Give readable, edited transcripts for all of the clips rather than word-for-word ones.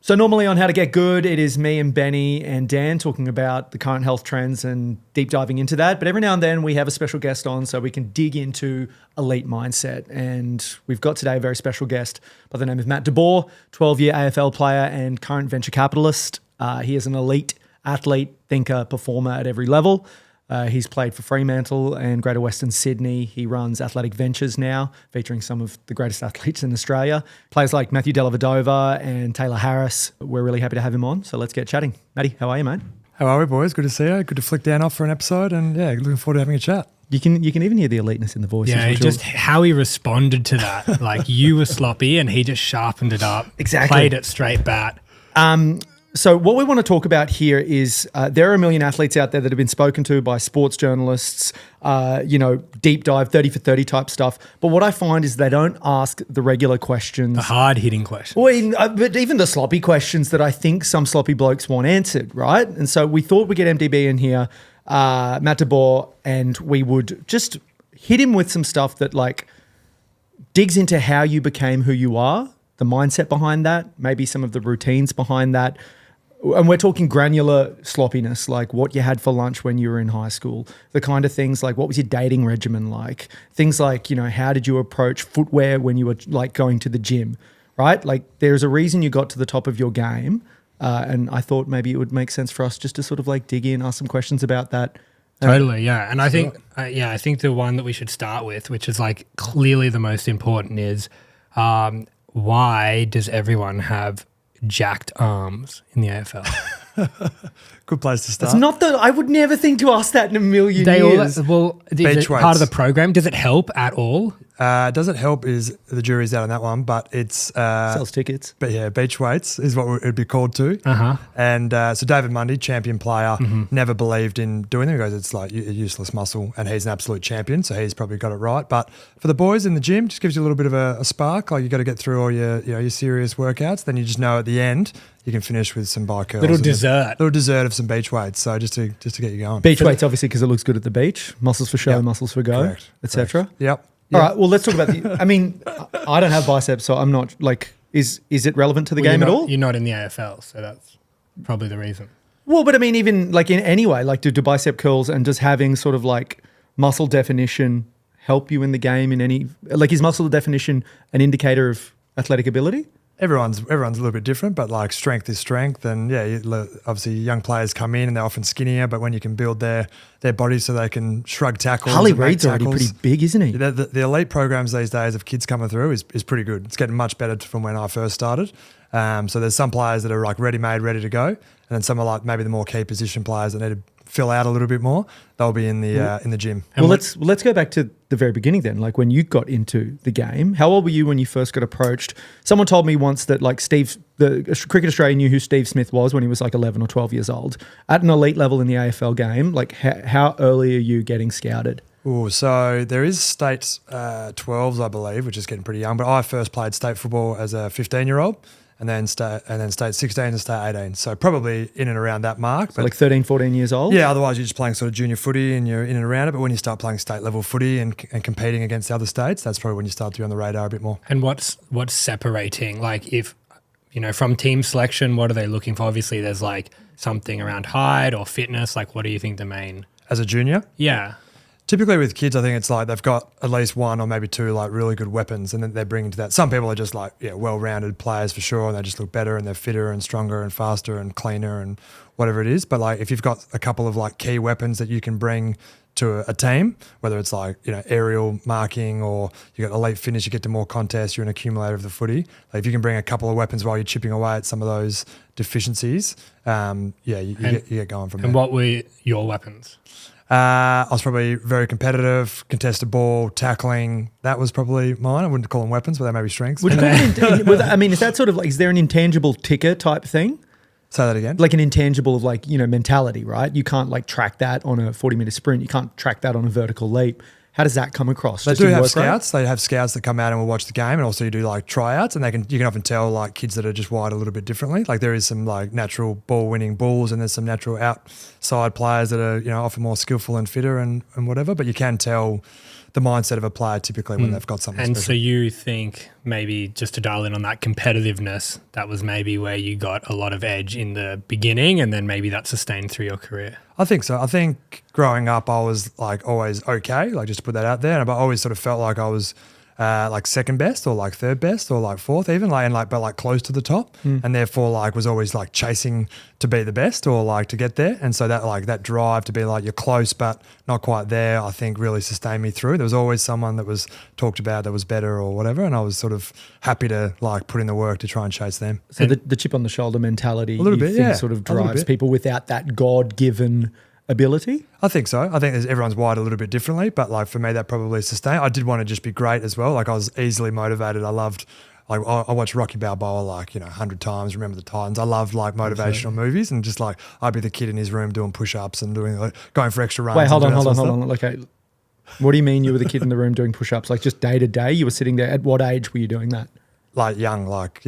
So normally on How to Get Good, it is me and Benny and Dan talking about the current health trends and deep diving into that. But every now and then we have a special guest on so we can dig into elite mindset. And we've got today a very special guest by the name of Matt Boer, 12-year AFL player and current venture capitalist. He is an elite athlete, thinker, performer at every level. He's played for Fremantle and Greater Western Sydney. He runs Athletic Ventures now, featuring some of the greatest athletes in Australia. Players like Matthew Dellavedova and Taylor Harris. We're really happy to have him on, so let's get chatting. Matty, how are you, mate? How are we, boys? Good to see you. Good to flick down off for an episode, and yeah, looking forward to having a chat. You can even hear the eliteness in the voice. Yeah, just how he responded to that. Like, you were sloppy and he just sharpened it up. Exactly. Played it straight bat. So what we want to talk about here is there are a million athletes out there that have been spoken to by sports journalists, deep dive, 30 for 30 type stuff. But what I find is they don't ask the regular questions. The hard-hitting questions. But even the sloppy questions that I think some sloppy blokes want answered, right? And so we thought we'd get MDB in here, Matt Boer, and we would just hit him with some stuff that like digs into how you became who you are, the mindset behind that, maybe some of the routines behind that. And we're talking granular sloppiness, like what you had for lunch when you were in high school, the kind of things like what was your dating regimen like, things like, how did you approach footwear when you were like going to the gym, right? Like there's a reason you got to the top of your game. And I thought maybe it would make sense for us just to sort of like dig in, ask some questions about that. Totally, yeah. And I think, I think the one that we should start with, which is like clearly the most important is why does everyone have jacked arms in the AFL? Good place to start. It's not that I would never think to ask that in a million years. Is it part of the program? Does it help at all? Does it help is the jury's out on that one, but it's sells tickets. But yeah, beach weights is what it'd be called too. And so David Mundy, champion player, never believed in doing them. He goes, it's like a useless muscle, and he's an absolute champion, so he's probably got it right. But for the boys in the gym, just gives you a little bit of a spark. Like you got to get through all your serious workouts, then you just know at the end you can finish with some bike curls. Little dessert of some beach weights. So just to get you going. Beach weights, obviously, because it looks good at the beach. Muscles for show, muscles for go, etc. Yep. All right. Well, let's talk about the. I mean, I don't have biceps, so I'm not like. Is it relevant to the game at all? You're not in the AFL, so that's probably the reason. Well, but I mean, even like in any way, like do bicep curls and does having sort of like muscle definition help you in the game in any? Like, is muscle definition an indicator of athletic ability? Everyone's a little bit different, but like strength is strength, and yeah, obviously young players come in and they're often skinnier, but when you can build their bodies so they can shrug tackles. Harley Reid's already pretty big, isn't he? The elite programs these days of kids coming through is pretty good. It's getting much better from when I first started. So there's some players that are like ready-made, ready to go, and then some are like maybe the more key position players that need to fill out a little bit more. They'll be in the gym. Well, let's go back to the very beginning then. Like when you got into the game, how old were you when you first got approached? Someone told me once that like the Cricket Australia knew who Steve Smith was when he was like 11 or 12 years old. At an elite level in the AFL game, like how early are you getting scouted? Oh, so there is state 12s, I believe, which is getting pretty young. But I first played state football as a 15-year-old. And then state 16 and state 18. So probably in and around that mark. So but like 13, 14 years old? Yeah, otherwise you're just playing sort of junior footy and you're in and around it. But when you start playing state level footy and competing against the other states, that's probably when you start to be on the radar a bit more. And what's separating? Like if, from team selection, what are they looking for? Obviously there's like something around height or fitness. Like what do you think the main? As a junior? Yeah. Typically with kids, I think it's like they've got at least one or maybe two like really good weapons and then they're bringing to that. Some people are just like, well-rounded players for sure and they just look better and they're fitter and stronger and faster and cleaner and whatever it is. But like if you've got a couple of like key weapons that you can bring to a team, whether it's like, aerial marking or you got elite finish, you get to more contests, you're an accumulator of the footy. Like if you can bring a couple of weapons while you're chipping away at some of those deficiencies, you get going from there. And what were your weapons? I was probably very competitive, contested ball, tackling. That was probably mine. I wouldn't call them weapons, but they may be strengths. Would you call it, is that sort of like, is there an intangible ticker type thing? Say that again. Like an intangible of like, mentality, right? You can't like track that on a 40-meter sprint. You can't track that on a vertical leap. How does that come across? They do have scouts. They have scouts that come out and will watch the game, and also you do like tryouts, and you can often tell like kids that are just wired a little bit differently. Like there is some like natural ball winning bulls, and there's some natural outside players that are often more skillful and fitter and whatever. But you can tell the mindset of a player typically when they've got something And special. so you think maybe just to dial in on that competitiveness, that was maybe where you got a lot of edge in the beginning and then maybe that sustained through your career? I think so. I think growing up, I was like always okay, like just to put that out there. But I always sort of felt like I was like second best or like third best or like fourth even, but like close to the top. And therefore like was always like chasing to be the best or like to get there. And so that drive to be like you're close but not quite there, I think really sustained me through. There was always someone that was talked about that was better or whatever. And I was sort of happy to like put in the work to try and chase them. So the chip on the shoulder mentality, A little bit, yeah. sort of A little drives bit. people without that God-given ability? I think so. I think everyone's wired a little bit differently, but like for me, that probably sustained. I did want to just be great as well. Like I was easily motivated. I loved, like I watched Rocky Balboa like 100 times. Remember the Titans. I loved like motivational movies and just like I'd be the kid in his room doing push-ups and doing like going for extra runs. Wait, hold and on. doing that sort of Okay, what do you mean you were the kid in the room doing push-ups? Like just day to day, you were sitting there. At what age were you doing that? like young, like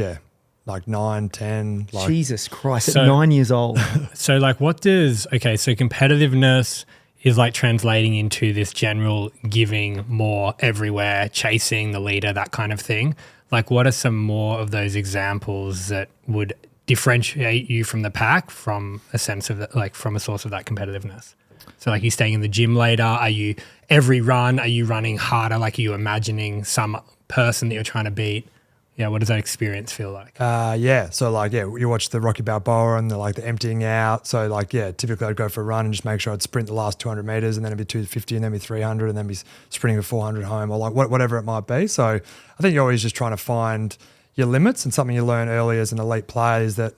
like 9, 10. Like Jesus Christ! So- at 9 years old. So like so competitiveness is like translating into this general giving more everywhere, chasing the leader, that kind of thing. Like what are some more of those examples that would differentiate you from the pack from a sense of like from a source of that competitiveness? So like you staying in the gym later, are you every run, are you running harder? Like are you imagining some person that you're trying to beat? Yeah, what does that experience feel like? So like, you watch the Rocky Balboa and the emptying out. So like, typically I'd go for a run and just make sure I'd sprint the last 200 meters and then it'd be 250 and then be 300 and then be sprinting a 400 home or like whatever it might be. So I think you're always just trying to find your limits, and something you learn early as an elite player is that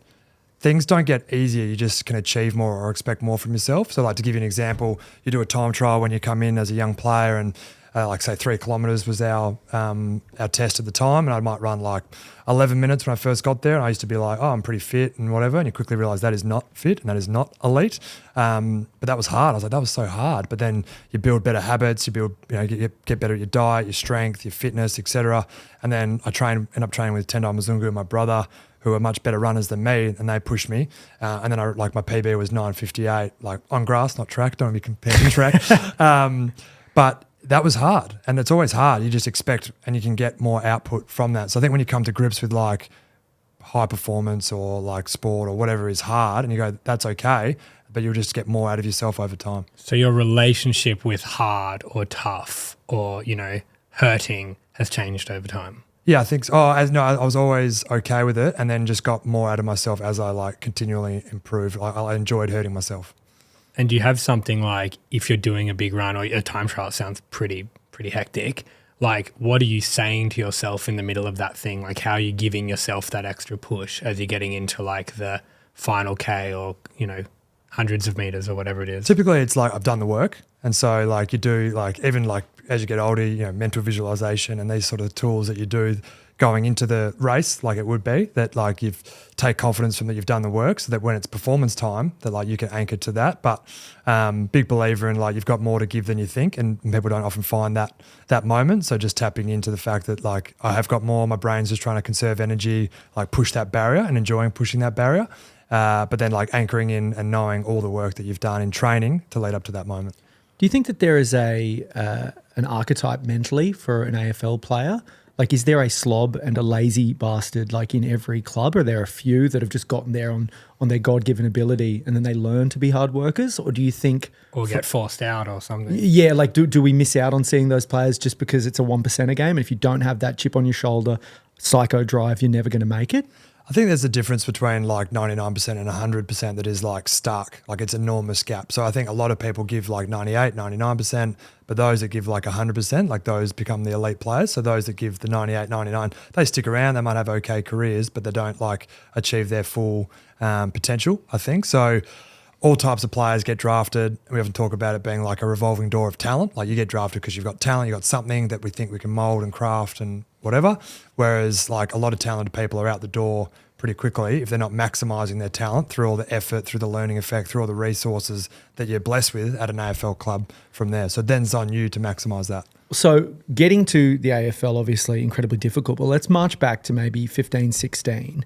things don't get easier. You just can achieve more or expect more from yourself. So like to give you an example, you do a time trial when you come in as a young player and like say 3 kilometers was our test at the time, and I might run like 11 minutes when I first got there, and I used to be like, oh, I'm pretty fit and whatever, and you quickly realize that is not fit and that is not elite. But that was hard. I was like, that was so hard. But then you build better habits, you build, you get better at your diet, your strength, your fitness, etc. And then I end up training with Tendai Mzungu and my brother, who are much better runners than me, and they pushed me. And then my PB was 9:58, like on grass, not track. Don't want to be comparing track. But that was hard, and it's always hard. You just expect, and you can get more output from that. So I think when you come to grips with like high performance or like sport or whatever is hard, and you go, that's okay, but you'll just get more out of yourself over time. So your relationship with hard or tough or, hurting has changed over time. Yeah, I think so. I was always okay with it, and then just got more out of myself as I like continually improved. I enjoyed hurting myself. And do you have something like, if you're doing a big run or a time trial, it sounds pretty hectic. Like, what are you saying to yourself in the middle of that thing? Like, how are you giving yourself that extra push as you're getting into like the final K or, hundreds of meters or whatever it is? Typically it's like I've done the work. And so like you do like, even like as you get older, mental visualization and these sort of tools that you do going into the race, like it would be that like you've take confidence from that you've done the work, so that when it's performance time that like you can anchor to that. But big believer in like you've got more to give than you think, and people don't often find that moment. So just tapping into the fact that like I have got more, my brain's just trying to conserve energy, like push that barrier and enjoying pushing that barrier. But then like anchoring in and knowing all the work that you've done in training to lead up to that moment. Do you think that there is an archetype mentally for an AFL player? Like, is there a slob and a lazy bastard like in every club? Or are there a few that have just gotten there on their God-given ability and then they learn to be hard workers? Or do you think... Or get forced out or something? Yeah, like do we miss out on seeing those players just because it's a 1%er game? And if you don't have that chip on your shoulder, psycho drive, you're never going to make it? I think there's a difference between like 99% and 100% that is like stark, like it's enormous gap. So I think a lot of people give like 98, 99%, but those that give like 100%, like those become the elite players. So those that give the 98, 99, they stick around, they might have okay careers, but they don't like achieve their full potential, I think. So all types of players get drafted. We often talk about it being like a revolving door of talent. Like you get drafted because you've got talent, you've got something that we think we can mold and craft and whatever. Whereas like a lot of talented people are out the door pretty quickly if they're not maximizing their talent through all the effort, through the learning effect, through all the resources that you're blessed with at an AFL club from there. So then it's on you to maximize that. So getting to the AFL, obviously incredibly difficult, but let's march back to maybe 15, 16.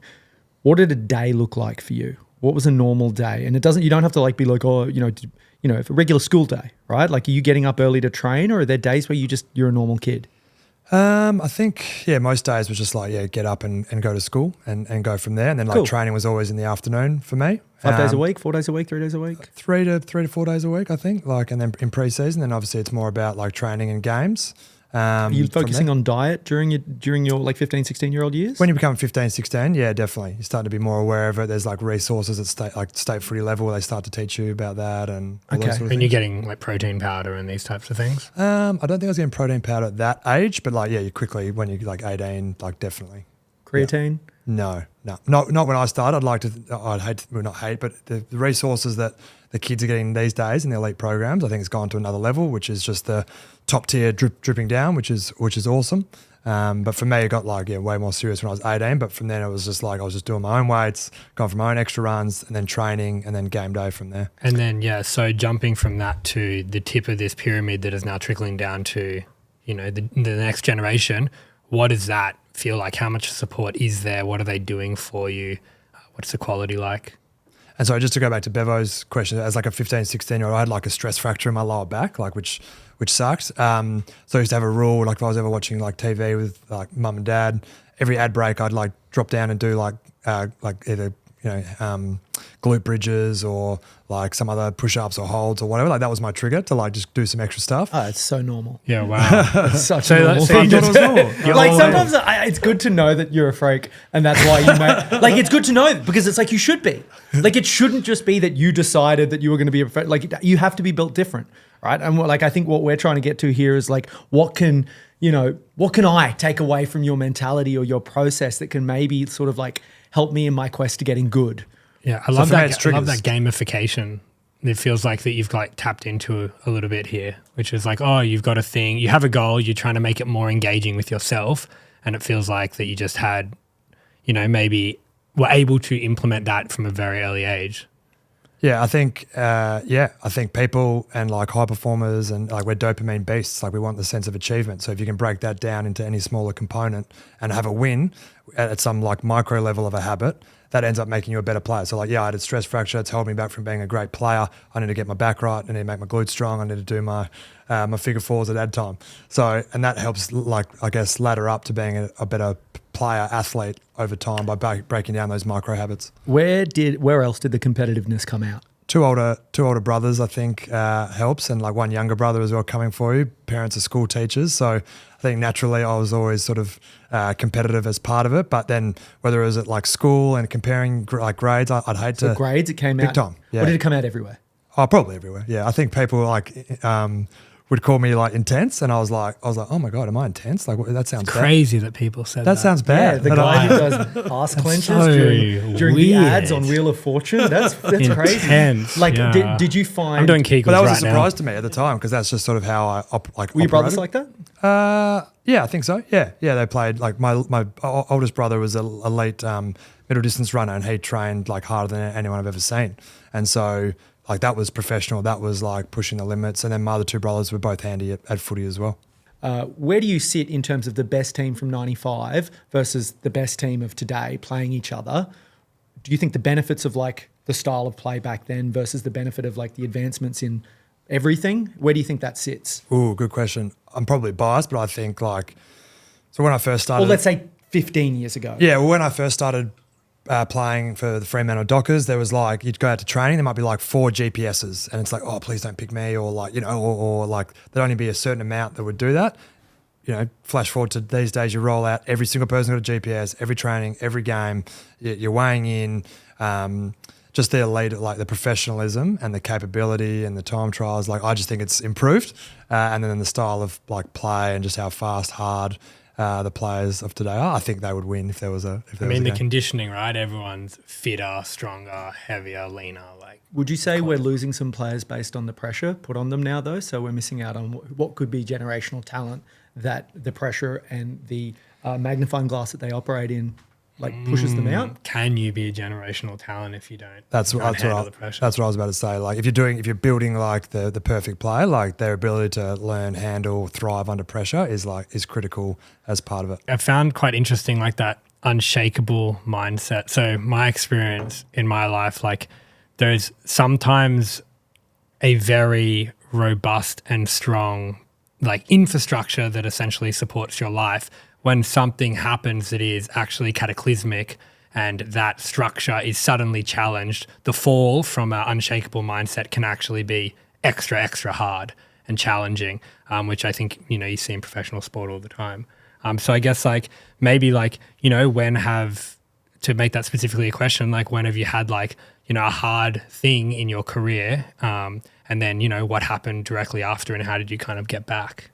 What did a day look like for you? What was a normal day? And you don't have to like be like, oh, if a regular school day, right? Like, are you getting up early to train, or are there days where you're a normal kid? I think, most days was just like, get up and go to school and go from there. And then like training was always in the afternoon for me. 5 days a week, 4 days a week, 3 days a week? 3 to 4 days a week, I think. Like, and then in pre-season, then obviously it's more about like training and games. Are you focusing on diet during your like 15, 16-year-old years? When you become 15, 16, yeah, definitely. You're starting to be more aware of it. There's like resources at state footy level where they start to teach you about that and all those sort of And things. you're getting like protein powder and these types of things? I don't think I was getting protein powder at that age, but like, you quickly, when you're like 18, like definitely. Creatine? Yeah. No, not when I started. Not hate, but the resources that the kids are getting these days in the elite programs, I think it's gone to another level, which is just the top tier dripping down, which is awesome. But for me, it got like, way more serious when I was 18. But from then it was just like, I was just doing my own weights, going for my own extra runs and then training and then game day from there. And then, so jumping from that to the tip of this pyramid that is now trickling down to, the next generation, what does that feel like? How much support is there? What are they doing for you? What's the quality like? And so just to go back to Bevo's question, as like a 15, 16-year-old, I had like a stress fracture in my lower back, like which sucked. So I used to have a rule, like if I was ever watching like TV with like mum and dad, every ad break I'd like drop down and do like either glute bridges or like some other push-ups or holds or whatever. Like that was my trigger to like just do some extra stuff. Oh, it's so normal. Yeah, wow. It's such a normal so thing. you just- Like sometimes it's good to know that you're a freak, and that's why you may. Like it's good to know because it's like you should be. Like it shouldn't just be that you decided that you were going to be a freak. Like you have to be built different, right? And like I think what we're trying to get to here is like what can I take away from your mentality or your process that can maybe sort of like help me in my quest to getting good. Yeah, I love that gamification. It feels like that you've like tapped into a little bit here, which is like, oh, you've got a thing, you have a goal, you're trying to make it more engaging with yourself, and it feels like that you just had, maybe were able to implement that from a very early age. Yeah, I think people and like high performers and like we're dopamine beasts. Like we want the sense of achievement. So if you can break that down into any smaller component and have a win at some like micro level of a habit, that ends up making you a better player. So like, I had a stress fracture. It's held me back from being a great player. I need to get my back right. I need to make my glutes strong. I need to do my figure fours at ad time. So, and that helps like, I guess, ladder up to being a better player athlete over time by breaking down those micro habits. Where else did the competitiveness come out? Two older brothers, I think, helps, and like one younger brother as well coming for you. Parents are school teachers, so I think naturally I was always sort of competitive as part of it. But then whether it was at like school and comparing like grades, I'd hate to. Grades, it came big out. Time. Yeah. Or did it come out everywhere? Oh, probably everywhere. Yeah, I think people like would call me like intense, and I was like, oh my god, am I intense? Like that sounds bad. Crazy that people said that. Sounds bad. Yeah, the guy who does ass clenches during the ads on Wheel of Fortune. That's crazy. Like, did you find? I'm doing Kegels but that was right a surprise to me at the time because that's just sort of how I like. Were your brothers like that? Yeah, I think so. Yeah. They played like my oldest brother was a late middle distance runner, and he trained like harder than anyone I've ever seen, and so. Like that was professional. That was like pushing the limits. And then my other two brothers were both handy at footy as well. Where do you sit in terms of the best team from 95 versus the best team of today playing each other? Do you think the benefits of like the style of play back then versus the benefit of like the advancements in everything, where do you think that sits? Ooh, good question. I'm probably biased, but I think like, so when I first started. Well, let's say 15 years ago. Yeah, well, when I first started playing for the Fremantle Dockers, there was like, you'd go out to training, there might be like 4 GPSs and it's like, oh, please don't pick me, or like, or like there'd only be a certain amount that would do that. Flash forward to these days, you roll out, every single person got a GPS, every training, every game, you're weighing in, just the elite, like the professionalism and the capability and the time trials. Like, I just think it's improved. And then the style of like play and just how fast, hard, the players of today are. I think they would win if there was a. The conditioning, right? Everyone's fitter, stronger, heavier, leaner. Like, would you say we're losing some players based on the pressure put on them now, though? So we're missing out on what could be generational talent that the pressure and the magnifying glass that they operate in like pushes them out. Can you be a generational talent if you don't? That's what I was about to say. Like if you're building like the perfect player, like their ability to learn, handle, thrive under pressure is critical as part of it. I found quite interesting like that unshakable mindset. So my experience in my life, like there's sometimes a very robust and strong like infrastructure that essentially supports your life. When something happens that is actually cataclysmic and that structure is suddenly challenged, the fall from an unshakable mindset can actually be extra hard and challenging, which I think, you see in professional sport all the time. So I guess like maybe like, to make that specifically a question, like when have you had like, a hard thing in your career, and then, what happened directly after and how did you kind of get back?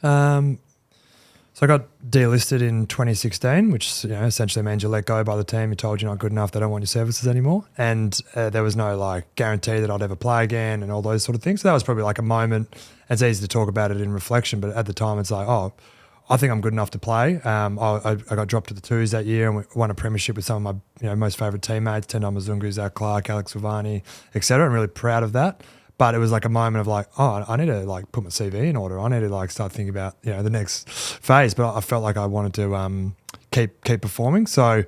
So I got delisted in 2016, which essentially means you're let go by the team. You're told you're not good enough. They don't want your services anymore. And there was no like guarantee that I'd ever play again and all those sort of things. So that was probably like a moment. It's easy to talk about it in reflection, but at the time it's like, oh, I think I'm good enough to play. I got dropped to the twos that year and we won a premiership with some of my most favourite teammates, Tendai Mazungu, Zach Clark, Alex Silvani, etc. I'm really proud of that. But it was like a moment of like, oh, I need to like put my CV in order. I need to like start thinking about the next phase. But I felt like I wanted to keep performing, so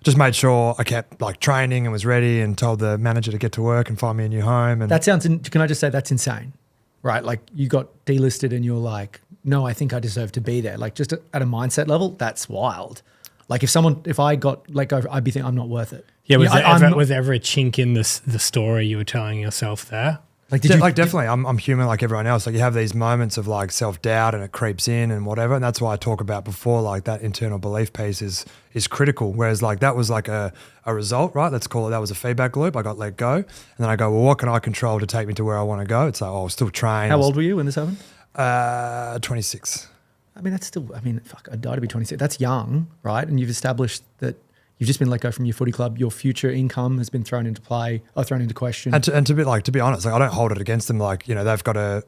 just made sure I kept like training and was ready, and told the manager to get to work and find me a new home. And that sounds. Can I just say that's insane, right? Like you got delisted and you're like, no, I think I deserve to be there. Like just at a mindset level, that's wild. Like if I got let go, I'd be thinking I'm not worth it. Yeah, was there ever a chink in the story you were telling yourself there? Like, definitely, I'm human like everyone else. Like you have these moments of like self-doubt and it creeps in and whatever. And that's why I talk about before, like that internal belief piece is critical. Whereas like that was like a result, right? Let's call it, that was a feedback loop. I got let go. And then I go, well, what can I control to take me to where I want to go? It's like, oh, still train. How old were you when this happened? 26. I mean, that's still, fuck, I'd die to be 26. That's young, right? And you've established that you've just been let go from your footy club. Your future income has been thrown into question. And to be honest, like I don't hold it against them. Like they've got to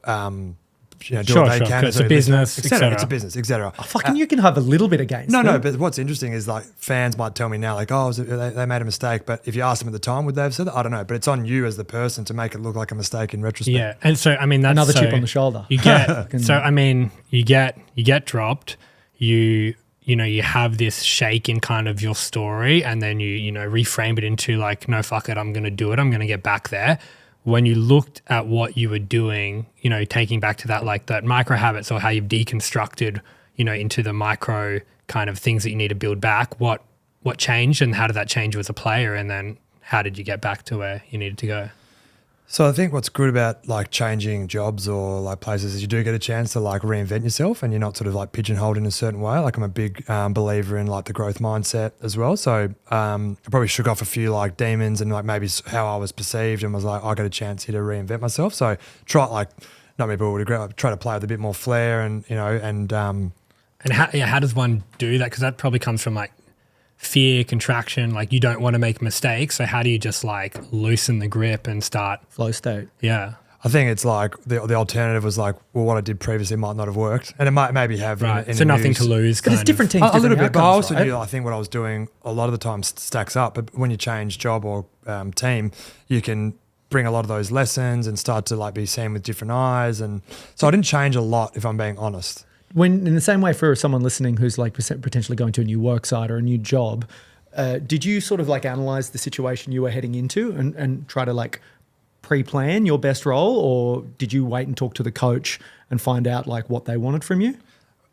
do what they can. It's a business, etc. It's a business, etc. Oh, fucking, you can have a little bit against. No. But what's interesting is like fans might tell me now, like, oh, they made a mistake. But if you ask them at the time, would they have said that? I don't know. But it's on you as the person to make it look like a mistake in retrospect. Yeah, and so I mean that's another chip on the shoulder. You get so I mean you get dropped. You have this shake in kind of your story, and then you reframe it into like, no, fuck it, I'm going to do it. I'm going to get back there. When you looked at what you were doing, taking back to that, like that micro habits or how you've deconstructed, into the micro kind of things that you need to build back, what changed and how did that change you as a player? And then how did you get back to where you needed to go? So I think what's good about like changing jobs or like places is you do get a chance to like reinvent yourself and you're not sort of like pigeonholed in a certain way. Like I'm a big believer in like the growth mindset as well. So I probably shook off a few like demons and like maybe how I was perceived and was like, I got a chance here to reinvent myself. So not many people would agree. I try to play with a bit more flair and how does one do that? Because that probably comes from like fear, contraction, like you don't want to make mistakes. So how do you just like loosen the grip and start flow state? Yeah. I think it's like the alternative was like, well, what I did previously might not have worked, and it might maybe have. Right. In so nothing to lose. But it's different teams. A little bit, but I also right? knew. I think what I was doing a lot of the time stacks up. But when you change job or team, you can bring a lot of those lessons and start to like be seen with different eyes. And so I didn't change a lot, if I'm being honest. When in the same way for someone listening who's like potentially going to a new work site or a new job, did you sort of like analyze the situation you were heading into and try to like pre-plan your best role, or did you wait and talk to the coach and find out like what they wanted from you?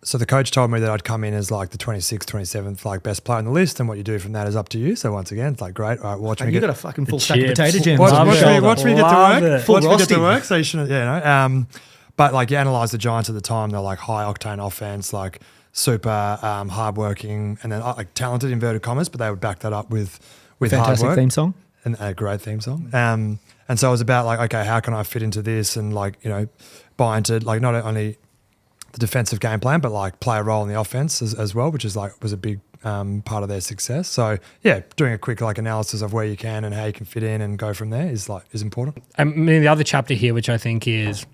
So the coach told me that I'd come in as like the 26th, 27th like best player on the list, and what you do from that is up to you. So once again, it's like great. All right, watch me. You got a fucking full stack of potato jams. Watch me get to work. Watch me get to work. So you shouldn't, But like you analyse the Giants at the time, they're like high octane offense, like super hardworking, and then like talented inverted commas, but they would back that up with fantastic hard work. Theme song and a great theme song. And so it was about like, okay, how can I fit into this and like buy into like not only the defensive game plan, but like play a role in the offense as well, which is like was a big part of their success. So yeah, doing a quick like analysis of where you can and how you can fit in and go from there is important. I mean, the other chapter here, which I think is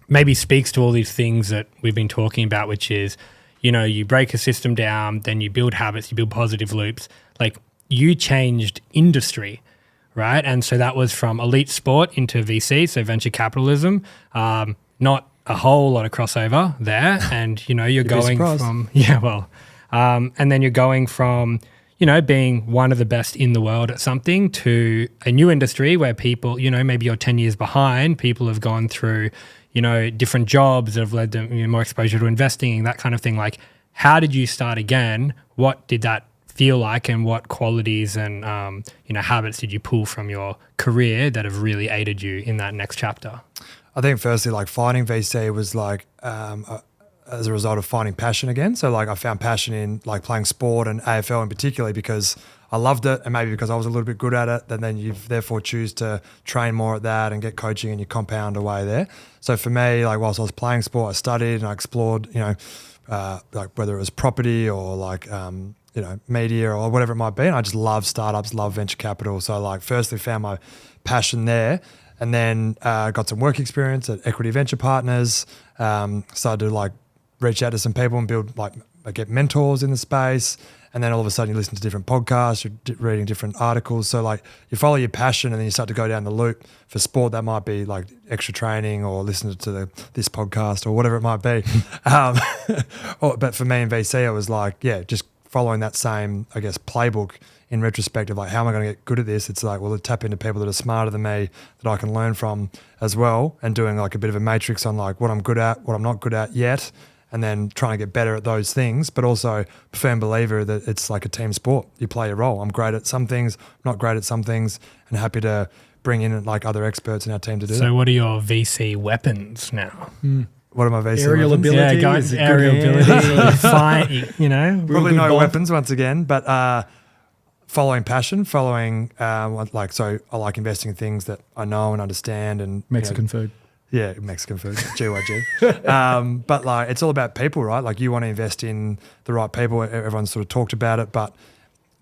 maybe speaks to all these things that we've been talking about, which is, you break a system down, then you build habits, you build positive loops. Like you changed industry, right? And so that was from elite sport into VC, so venture capitalism. Not a whole lot of crossover there. And, you're going from, And then you're going from, being one of the best in the world at something to a new industry where people, maybe you're 10 years behind, people have gone through, different jobs that have led to more exposure to investing, that kind of thing. Like, how did you start again? What did that feel like, and what qualities and, habits did you pull from your career that have really aided you in that next chapter? I think firstly, like finding VC was like as a result of finding passion again. So like I found passion in like playing sport and AFL in particular because I loved it, and maybe because I was a little bit good at it, and then you therefore choose to train more at that and get coaching, and you compound away there. So for me, like whilst I was playing sport, I studied and I explored, like whether it was property or like, media or whatever it might be. And I just love startups, love venture capital. So like firstly found my passion there, and then got some work experience at Equity Venture Partners, started to like reach out to some people and build like, get mentors in the space. And then all of a sudden you listen to different podcasts, you're reading different articles. So like you follow your passion, and then you start to go down the loop. For sport, that might be like extra training or listening to this podcast or whatever it might be. But for me in VC, it was like, just following that same, I guess, playbook in retrospect of like, how am I going to get good at this? It's like, well, tap into people that are smarter than me that I can learn from as well, and doing like a bit of a matrix on like what I'm good at, what I'm not good at yet, and then trying to get better at those things, but also a firm believer that it's like a team sport. You play a role. I'm great at some things, not great at some things, and happy to bring in like other experts in our team to do that. So what are your VC weapons now? What are my VC Aerial weapons? ability? Yeah, guys, Is it aerial good ability, fight, Probably good no bomb. weapons once again, but following passion, like, so I like investing in things that I know and understand, and Mexican food. Yeah, Mexican food, GYG. But like, it's all about people, right? Like you want to invest in the right people. Everyone's sort of talked about it, but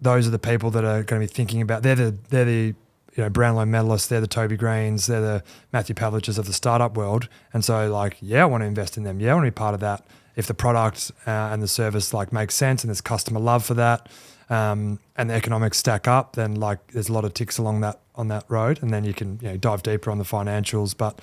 those are the people that are going to be thinking about. They're the Brownlow medalists. They're the Toby Greens. They're the Matthew Pavliches of the startup world. And so like, I want to invest in them. I want to be part of that. If the product and the service like makes sense and there's customer love for that, and the economics stack up, then like there's a lot of ticks on that road, and then you can dive deeper on the financials. But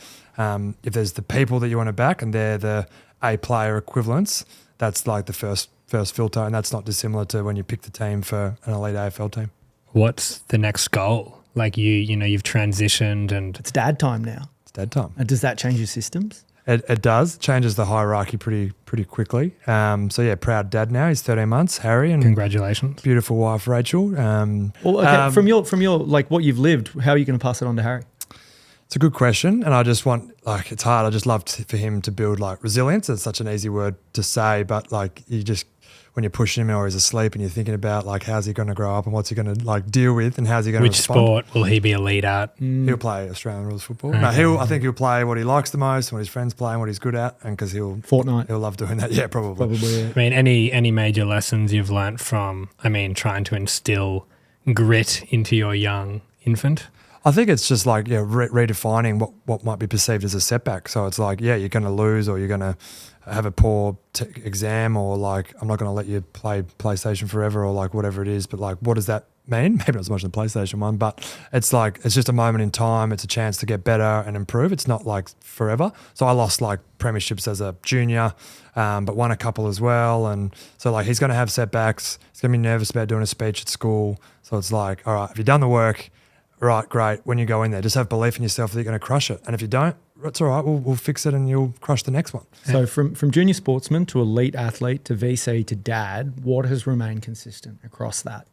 if there's the people that you want to back and they're the A player equivalents, that's like the first filter, and that's not dissimilar to when you pick the team for an elite AFL team. What's the next goal? Like you've transitioned and It's dad time now. It's dead time. And does that change your systems? It does. Changes the hierarchy pretty quickly. Proud dad now. He's 13 months, Harry, and congratulations. beautiful wife, Rachel. From your like what you've lived, how are you going to pass it on to Harry? It's a good question, and I just want, like, it's hard. I just love for him to build like resilience. It's such an easy word to say, but like you just, when you're pushing him or he's asleep and you're thinking about like how's he going to grow up and what's he going to like deal with and how's he going to Which respond. sport will he be elite at? He'll play Australian rules football. Okay. No, I think he'll play what he likes the most, what his friends play, and what he's good at, and because Fortnite. he'll love doing that. Yeah, probably. Yeah. I mean, any major lessons you've learnt from, trying to instill grit into your young infant? I think it's just like redefining what might be perceived as a setback. So it's like, you're going to lose, or you're going to have a poor exam, or like I'm not going to let you play PlayStation forever, or like whatever it is. But like, what does that mean? Maybe not so much the PlayStation one, but it's like it's just a moment in time. It's a chance to get better and improve. It's not like forever. So I lost like premierships as a junior, but won a couple as well. And so like he's going to have setbacks. He's going to be nervous about doing a speech at school. So it's like, all right, have you done the work? Right, great. When you go in there, just have belief in yourself that you're going to crush it. And if you don't, it's all right. We'll fix it, and you'll crush the next one. So from junior sportsman to elite athlete to VC to dad, what has remained consistent across that?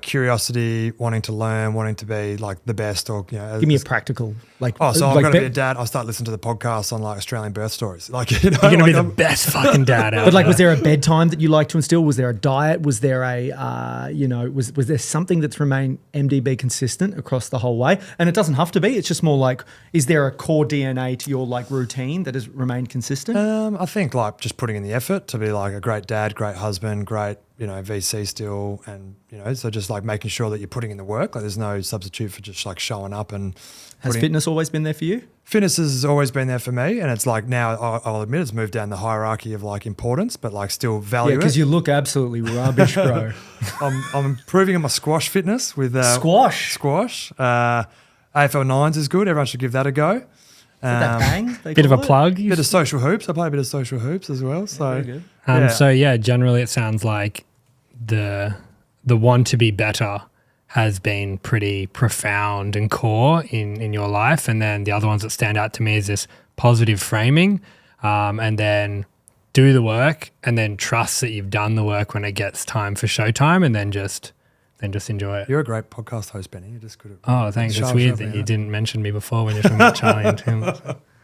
Curiosity, wanting to learn, wanting to be like the best, or Give me a practical like. I'm like going to be a dad. I'll start listening to the podcasts on like Australian birth stories. Like you're going to be the best fucking dad out. But like, was there a bedtime that you like to instill? Was there a diet? Was there a was there something that's remained MDB consistent across the whole way? And it doesn't have to be. It's just more like, is there a core DNA to your like routine that has remained consistent? I think like just putting in the effort to be like a great dad, great husband, great VC still, and so just like making sure that you're putting in the work. Like there's no substitute for just like showing up. And Has fitness always been there for you? Fitness has always been there for me, and it's like now I'll admit it's moved down the hierarchy of like importance, but like still value because it. you look absolutely rubbish, bro. I'm improving on my squash fitness with Squash. AFL 9s is good. Everyone should give that a go. That bang? Bit of a plug. Bit of social hoops. I play a bit of social hoops as well. So, Very good. So yeah, generally it sounds like the want to be better has been pretty profound and core in your life. And then the other ones that stand out to me is this positive framing, and then do the work and then trust that you've done the work when it gets time for showtime, and then just enjoy it. You're a great podcast host, Benny. You just could have. Oh, thanks. It's weird that you didn't mention me before when you're talking about Charlie and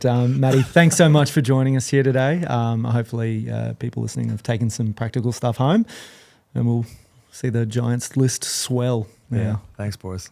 Tim. Matty, thanks so much for joining us here today. Hopefully people listening have taken some practical stuff home, and we'll see the Giants list swell. Yeah. Thanks, boys.